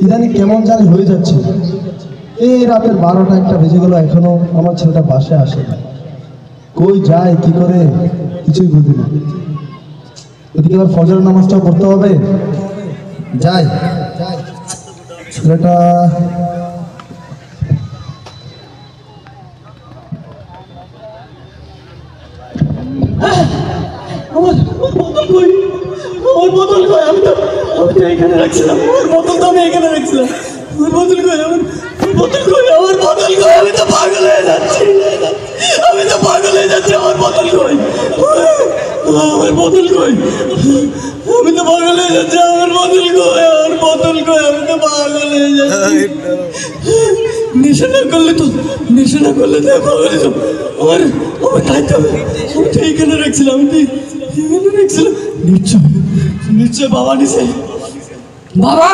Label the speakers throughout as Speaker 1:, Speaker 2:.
Speaker 1: ইদানি কেমন জানি হয়ে যাচ্ছে, এই রাতের 12টা-1টা বেজে গেল, এখনো আমার ছেলেটা বাসায় আসে না। কই যায় কি করে কিছুই বুঝি না। এদিকে আবার ফজরের নামাজটাও পড়তে হবে। যাই ছেলেটা
Speaker 2: আমার বোতল কই? আমার বোতল কই? আমি তো এখানে রাখছিলাম। আমার বোতল তো আমি এখানে রাখছিলাম। আমার বোতল কই? আমার বোতল কই? আমার বোতল কই? আমি তো পাগল হয়ে যাচ্ছি। আমি তো পাগল হয়ে যাচ্ছি। আমার বোতল কই? আমার বোতল কই? আমি তো পাগল হয়ে যাচ্ছি। আমার বোতল কই? আমার বোতল কই? আমি তো পাগল হয়ে যাচ্ছি। নেশা না করলে তো পাগল হয়ে যাবো। আমার খাইতে হবে। আমি তো এইখানে রাখছিলাম। আমি তো এখানে রাখছিলাম। নিশ্চয় বাবা নিছে। বাবা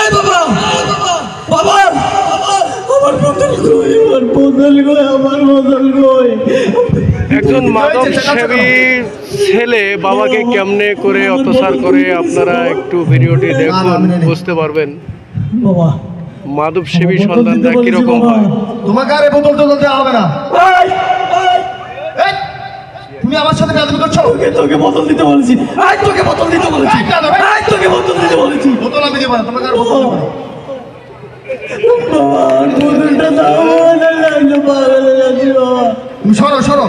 Speaker 2: এই বাবা বাবা আমার বোতল কই? আমার বোতল কই? আমার বোতল কই?
Speaker 3: একজন মাদক সেবী ছেলে বাবাকে কেমনে করে অত্যাচার করে আপনারা একটু ভিডিওটি দেখুন, বুঝতে পারবেন
Speaker 2: বাবা
Speaker 3: মাদক সেবী সন্তানরা কিরকম হয়।
Speaker 1: তোমাকে আর এই বোতল টোতল দেওয়া হবে না। তুমি আমার সাথে বেয়াদবি করছো।
Speaker 2: তোকে বোতল দিতে বলেছি। তোকে বোতল দিতে বলেছি। তোকে বোতল দিতে বলেছি।
Speaker 1: বোতল আমি দেবো না, তোমাকে আর বোতল দেবো না।
Speaker 2: বোতলটা দাও না, লাগলো পাগল হয়ে যাচ্ছি বাবা।
Speaker 1: তুমি সরো সরো।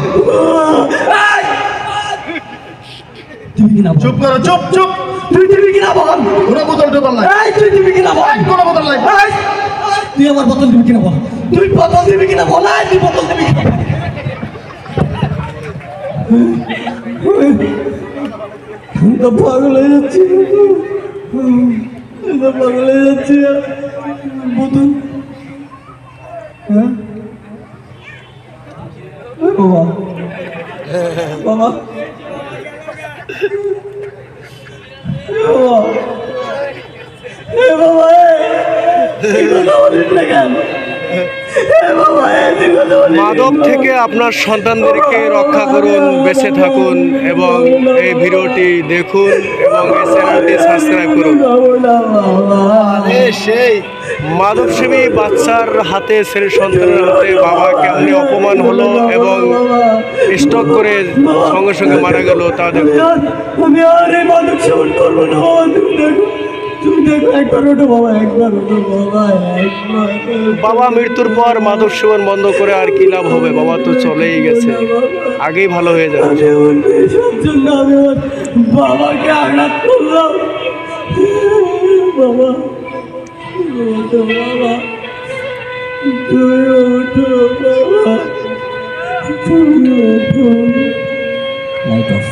Speaker 2: তুমি কিনা
Speaker 1: চুপ করো, চুপ চুপ।
Speaker 2: তুমি কিনা বল।
Speaker 1: কোনো বোতল টোতল নাই।
Speaker 2: তুমি কিনা বল।
Speaker 1: কোনো বোতল নাই।
Speaker 2: তুই আমার বোতল দিবি কিনা বল। তুই বোতল দিবি কিনা বল। তুই বোতল দিবি কিনা? আমি তো পাগল হয়ে যাচ্ছি। আমি তো পাগল হয়ে যাচ্ছি। বোতল হ্যাঁ বাবা বাবা
Speaker 3: মাদক থেকে আপনার সন্তানদেরকে রক্ষা করুন, বেঁচে থাকুন এবং এই ভিডিওটি দেখুন এবং এই চ্যানেলটি সাবস্ক্রাইব করুন।
Speaker 1: সেই
Speaker 3: মাদক সেবী বাচ্চার হাতে, ছেলে সন্তানের হাতে বাবা কেমনি অপমান হলো এবং স্টক করে সঙ্গে সঙ্গে মারা গেল তা দেখুন।
Speaker 2: আমি আর এই মাদক সেবন করবো না বাবা। তুমি দেখো একবার ওঠো বাবা, একবার ওঠো বাবা, একবার।
Speaker 3: বাবা মৃত্যুর পর মাদক সেবন বন্ধ করে আর কি লাভ হবে? বাবা তো চলেই গেছে, আগেই ভালো হয়ে যাবে।
Speaker 2: জন্য আমি আমার বাবাকে আঘাত করলাম বাবা। ওঠো বাবা, তুমি ওঠো বাবা, তুমি ওঠো। Light off.